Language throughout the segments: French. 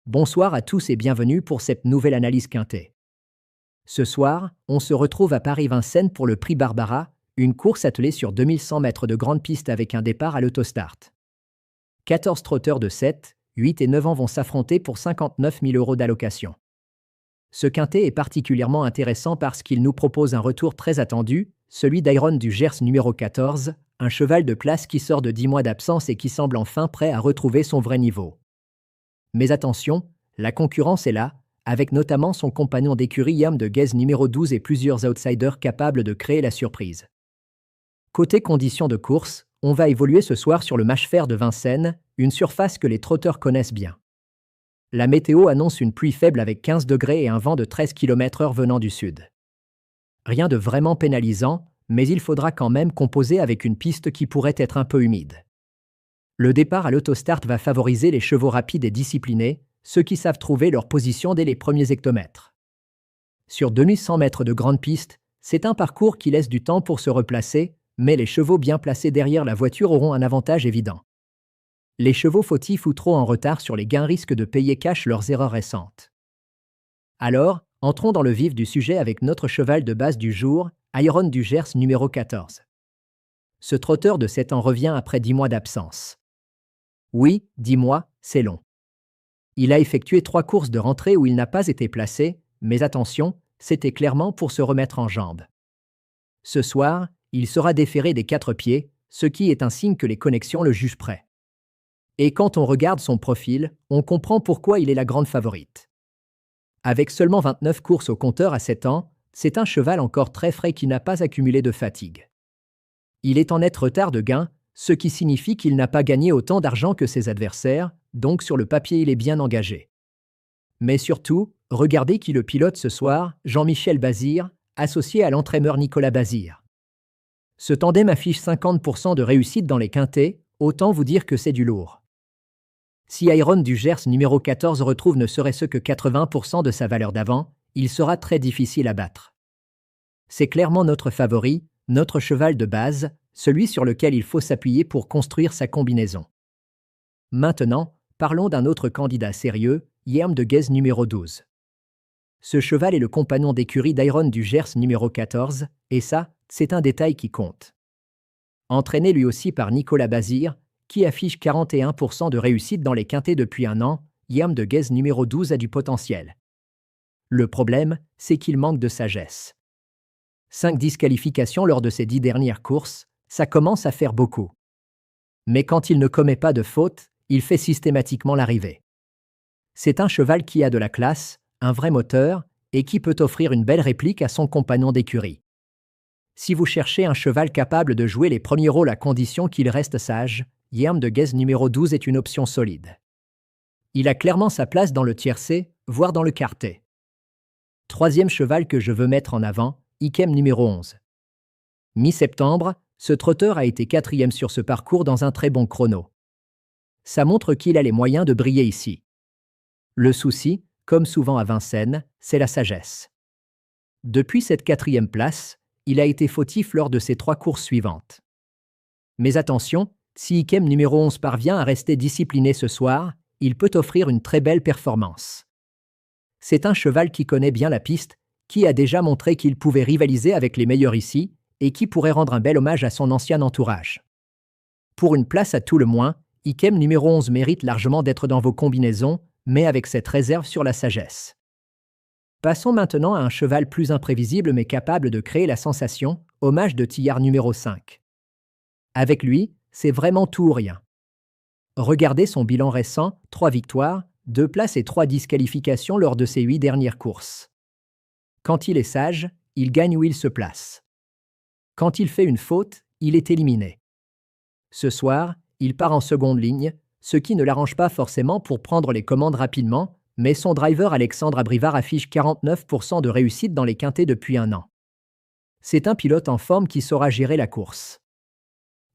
Bonsoir à tous et bienvenue pour cette nouvelle analyse quintée. Ce soir, on se retrouve à Paris-Vincennes pour le prix Barbara, une course attelée sur 2100 mètres de grande piste avec un départ à l'autostart. 14 trotteurs de 7, 8 et 9 ans vont s'affronter pour 59 000 € d'allocation. Ce quintet est particulièrement intéressant parce qu'il nous propose un retour très attendu, celui d'Iron du Gers numéro 14, un cheval de place qui sort de 10 mois d'absence et qui semble enfin prêt à retrouver son vrai niveau. Mais attention, la concurrence est là, avec notamment son compagnon d'écurie Yam de Guez numéro 12 et plusieurs outsiders capables de créer la surprise. Côté conditions de course, on va évoluer ce soir sur le Mâche-Fer de Vincennes, une surface que les trotteurs connaissent bien. La météo annonce une pluie faible avec 15 degrés et un vent de 13 km/h venant du sud. Rien de vraiment pénalisant, mais il faudra quand même composer avec une piste qui pourrait être un peu humide. Le départ à l'autostart va favoriser les chevaux rapides et disciplinés, ceux qui savent trouver leur position dès les premiers hectomètres. Sur 2100 mètres de grande piste, c'est un parcours qui laisse du temps pour se replacer, mais les chevaux bien placés derrière la voiture auront un avantage évident. Les chevaux fautifs ou trop en retard sur les gains risquent de payer cash leurs erreurs récentes. Alors, entrons dans le vif du sujet avec notre cheval de base du jour, Iron du Gers numéro 14. Ce trotteur de 7 ans revient après 10 mois d'absence. Oui, 10 mois, c'est long. Il a effectué 3 courses de rentrée où il n'a pas été placé, mais attention, c'était clairement pour se remettre en jambes. Ce soir, il sera déféré des 4 pieds, ce qui est un signe que les connexions le jugent prêt. Et quand on regarde son profil, on comprend pourquoi il est la grande favorite. Avec seulement 29 courses au compteur à 7 ans, c'est un cheval encore très frais qui n'a pas accumulé de fatigue. Il est en net retard de gain, ce qui signifie qu'il n'a pas gagné autant d'argent que ses adversaires, donc sur le papier il est bien engagé. Mais surtout, regardez qui le pilote ce soir, Jean-Michel Bazir, associé à l'entraîneur Nicolas Bazir. Ce tandem affiche 50% de réussite dans les quintets, autant vous dire que c'est du lourd. Si Iron du Gers numéro 14 retrouve ne serait-ce que 80% de sa valeur d'avant, il sera très difficile à battre. C'est clairement notre favori, notre cheval de base, celui sur lequel il faut s'appuyer pour construire sa combinaison. Maintenant, parlons d'un autre candidat sérieux, Yam de Guez numéro 12. Ce cheval est le compagnon d'écurie d'Iron du Gers numéro 14, et ça, c'est un détail qui compte. Entraîné lui aussi par Nicolas Bazir, qui affiche 41% de réussite dans les quintets depuis un an, Yam de Guez numéro 12 a du potentiel. Le problème, c'est qu'il manque de sagesse. 5 disqualifications lors de ses 10 dernières courses, ça commence à faire beaucoup. Mais quand il ne commet pas de faute, il fait systématiquement l'arrivée. C'est un cheval qui a de la classe, un vrai moteur, et qui peut offrir une belle réplique à son compagnon d'écurie. Si vous cherchez un cheval capable de jouer les premiers rôles à condition qu'il reste sage, Yam de Guez numéro 12 est une option solide. Il a clairement sa place dans le tiercé, voire dans le quartet. Troisième cheval que je veux mettre en avant, Ikem numéro 11. Mi-septembre, ce trotteur a été 4e sur ce parcours dans un très bon chrono. Ça montre qu'il a les moyens de briller ici. Le souci, comme souvent à Vincennes, c'est la sagesse. Depuis cette 4e place, il a été fautif lors de ses 3 courses suivantes. Mais attention, si Ikem numéro 11 parvient à rester discipliné ce soir, il peut offrir une très belle performance. C'est un cheval qui connaît bien la piste, qui a déjà montré qu'il pouvait rivaliser avec les meilleurs ici, et qui pourrait rendre un bel hommage à son ancien entourage. Pour une place à tout le moins, Ikem numéro 11 mérite largement d'être dans vos combinaisons, mais avec cette réserve sur la sagesse. Passons maintenant à un cheval plus imprévisible mais capable de créer la sensation, hommage de Tillard numéro 5. Avec lui, c'est vraiment tout ou rien. Regardez son bilan récent, 3 victoires, 2 places et 3 disqualifications lors de ses 8 dernières courses. Quand il est sage, il gagne où il se place. Quand il fait une faute, il est éliminé. Ce soir, il part en seconde ligne, ce qui ne l'arrange pas forcément pour prendre les commandes rapidement, mais son driver Alexandre Abrivard affiche 49% de réussite dans les quintets depuis un an. C'est un pilote en forme qui saura gérer la course.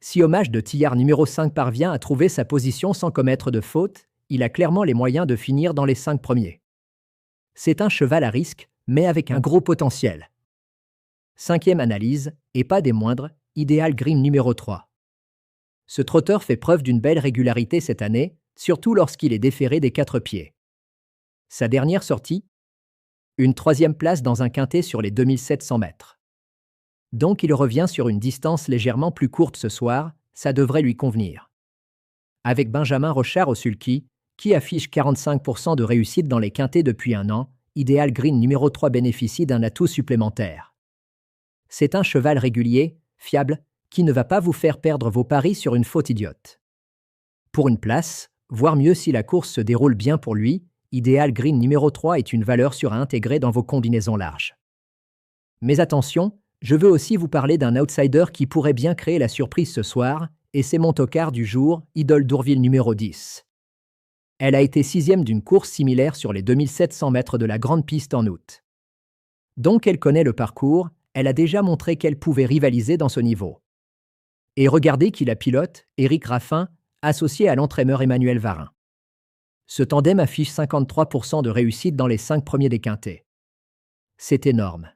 Si hommage de Tillard numéro 5 parvient à trouver sa position sans commettre de faute, il a clairement les moyens de finir dans les 5 premiers. C'est un cheval à risque, mais avec un gros potentiel. 5e analyse, et pas des moindres, Ideal Grim numéro 3. Ce trotteur fait preuve d'une belle régularité cette année, surtout lorsqu'il est déféré des 4 pieds. Sa dernière sortie? Une 3e place dans un quintet sur les 2700 mètres. Donc il revient sur une distance légèrement plus courte ce soir, ça devrait lui convenir. Avec Benjamin Rochard au sulky, qui affiche 45% de réussite dans les quintets depuis un an, Ideal Green numéro 3 bénéficie d'un atout supplémentaire. C'est un cheval régulier, fiable, qui ne va pas vous faire perdre vos paris sur une faute idiote. Pour une place, voire mieux si la course se déroule bien pour lui, Ideal Green numéro 3 est une valeur sûre à intégrer dans vos combinaisons larges. Mais attention, je veux aussi vous parler d'un outsider qui pourrait bien créer la surprise ce soir, et c'est mon tocard du jour, Idole d'Ourville numéro 10. Elle a été 6e d'une course similaire sur les 2700 mètres de la grande piste en août. Donc elle connaît le parcours, elle a déjà montré qu'elle pouvait rivaliser dans ce niveau. Et regardez qui la pilote, Éric Raffin, associé à l'entraîneur Emmanuel Varin. Ce tandem affiche 53% de réussite dans les 5 premiers des quintets. C'est énorme.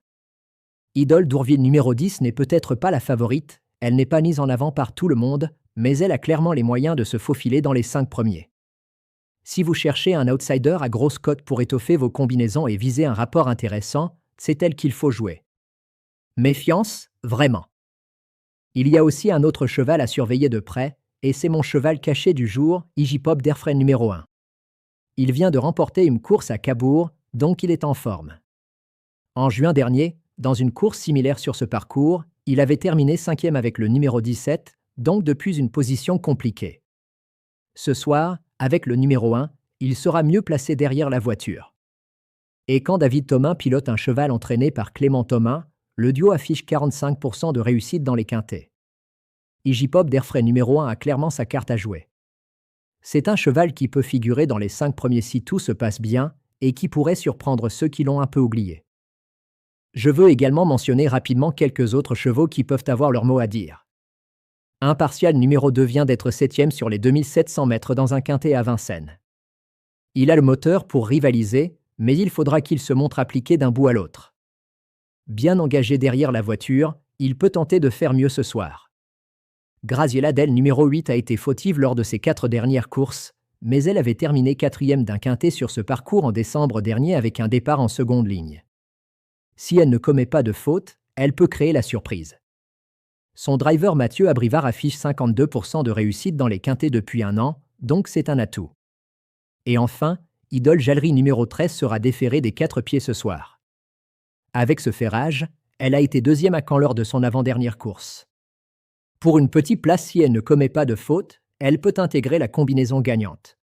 Idole d'Ourville numéro 10 n'est peut-être pas la favorite, elle n'est pas mise en avant par tout le monde, mais elle a clairement les moyens de se faufiler dans les 5 premiers. Si vous cherchez un outsider à grosse cote pour étoffer vos combinaisons et viser un rapport intéressant, c'est elle qu'il faut jouer. Méfiance, vraiment. Il y a aussi un autre cheval à surveiller de près, et c'est mon cheval caché du jour, Igipop d'Airfray numéro 1. Il vient de remporter une course à Cabourg, donc il est en forme. En juin dernier, dans une course similaire sur ce parcours, il avait terminé 5e avec le numéro 17, donc depuis une position compliquée. Ce soir, avec le numéro 1, il sera mieux placé derrière la voiture. Et quand David Thomain pilote un cheval entraîné par Clément Thomain, le duo affiche 45% de réussite dans les quintets. Igipop d'Airfray numéro 1 a clairement sa carte à jouer. C'est un cheval qui peut figurer dans les 5 premiers si tout se passe bien et qui pourrait surprendre ceux qui l'ont un peu oublié. Je veux également mentionner rapidement quelques autres chevaux qui peuvent avoir leur mot à dire. Impartial numéro 2 vient d'être 7e sur les 2700 mètres dans un quintet à Vincennes. Il a le moteur pour rivaliser, mais il faudra qu'il se montre appliqué d'un bout à l'autre. Bien engagé derrière la voiture, il peut tenter de faire mieux ce soir. Graziella Del numéro 8 a été fautive lors de ses 4 dernières courses, mais elle avait terminé 4e d'un quintet sur ce parcours en décembre dernier avec un départ en seconde ligne. Si elle ne commet pas de faute, elle peut créer la surprise. Son driver Mathieu Abrivard affiche 52% de réussite dans les quintets depuis un an, donc c'est un atout. Et enfin, Idole Jallerie numéro 13 sera déférée des 4 pieds ce soir. Avec ce ferrage, elle a été 2e à Caen lors de son avant-dernière course. Pour une petite place, si elle ne commet pas de faute, elle peut intégrer la combinaison gagnante.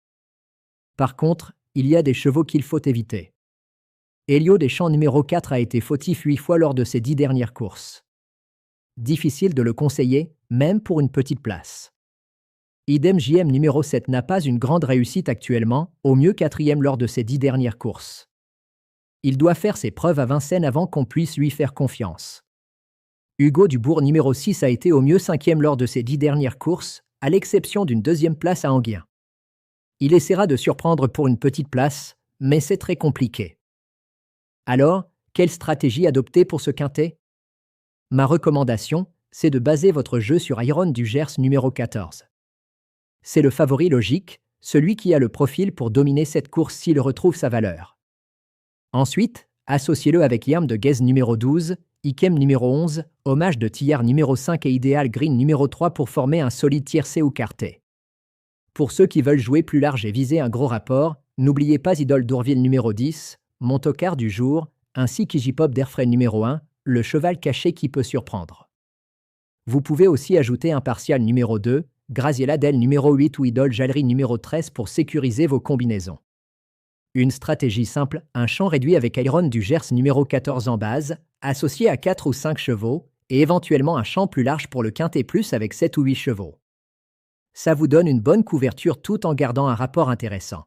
Par contre, il y a des chevaux qu'il faut éviter. Elio Deschamps numéro 4 a été fautif 8 fois lors de ses 10 dernières courses. Difficile de le conseiller, même pour une petite place. Idem JM numéro 7 n'a pas une grande réussite actuellement, au mieux 4e lors de ses 10 dernières courses. Il doit faire ses preuves à Vincennes avant qu'on puisse lui faire confiance. Hugo Dubourg numéro 6 a été au mieux 5e lors de ses 10 dernières courses, à l'exception d'une 2e place à Enghien. Il essaiera de surprendre pour une petite place, mais c'est très compliqué. Alors, quelle stratégie adopter pour ce quintet? Ma recommandation, c'est de baser votre jeu sur Iron du Gers numéro 14. C'est le favori logique, celui qui a le profil pour dominer cette course s'il retrouve sa valeur. Ensuite, associez-le avec Yam de Guez numéro 12, Ikem numéro 11, Hommage de Tillard numéro 5 et Ideal Green numéro 3 pour former un solide tiercé ou quartet. Pour ceux qui veulent jouer plus large et viser un gros rapport, n'oubliez pas Idole d'Ourville numéro 10, mon tocard du jour, ainsi qu'Igipop d'Airfray numéro 1, le cheval caché qui peut surprendre. Vous pouvez aussi ajouter Impartial numéro 2, Graziella Del numéro 8 ou Idole Jallerie numéro 13 pour sécuriser vos combinaisons. Une stratégie simple, un champ réduit avec Iron du Gers numéro 14 en base, associé à 4 ou 5 chevaux, et éventuellement un champ plus large pour le quintet plus avec 7 ou 8 chevaux. Ça vous donne une bonne couverture tout en gardant un rapport intéressant.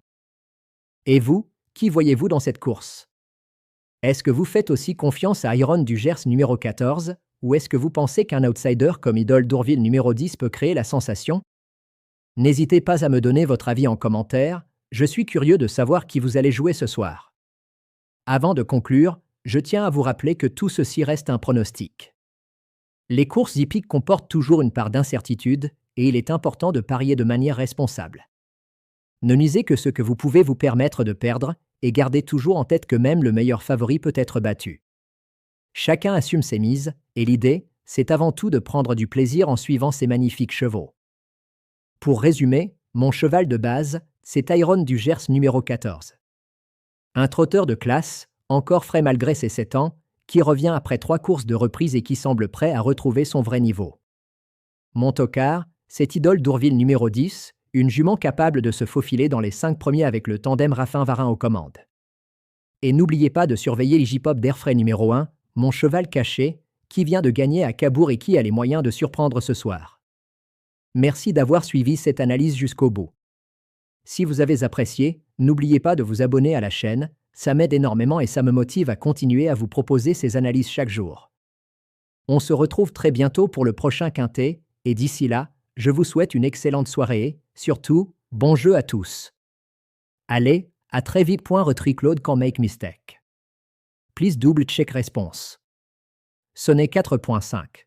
Et vous, qui voyez-vous dans cette course? Est-ce que vous faites aussi confiance à Iron du Gers numéro 14, ou est-ce que vous pensez qu'un outsider comme Idole d'Ourville numéro 10 peut créer la sensation? N'hésitez pas à me donner votre avis en commentaire, je suis curieux de savoir qui vous allez jouer ce soir. Avant de conclure, je tiens à vous rappeler que tout ceci reste un pronostic. Les courses hippiques comportent toujours une part d'incertitude, et il est important de parier de manière responsable. Ne misez que ce que vous pouvez vous permettre de perdre, et gardez toujours en tête que même le meilleur favori peut être battu. Chacun assume ses mises, et l'idée, c'est avant tout de prendre du plaisir en suivant ces magnifiques chevaux. Pour résumer, mon cheval de base, c'est Tyrone du Gers numéro 14. Un trotteur de classe, encore frais malgré ses 7 ans, qui revient après 3 courses de reprise et qui semble prêt à retrouver son vrai niveau. Mon tocard, c'est Idole d'Ourville numéro 10, une jument capable de se faufiler dans les 5 premiers avec le tandem Raffin-Varin aux commandes. Et n'oubliez pas de surveiller l'Igipop d'Airfray numéro 1, mon cheval caché, qui vient de gagner à Cabourg et qui a les moyens de surprendre ce soir. Merci d'avoir suivi cette analyse jusqu'au bout. Si vous avez apprécié, n'oubliez pas de vous abonner à la chaîne, ça m'aide énormément et ça me motive à continuer à vous proposer ces analyses chaque jour. On se retrouve très bientôt pour le prochain quintet, et d'ici là, je vous souhaite une excellente soirée et, surtout, bon jeu à tous. Allez, à très vite. Retry Claude can make mistake. Please double check response. Sonnet 4.5.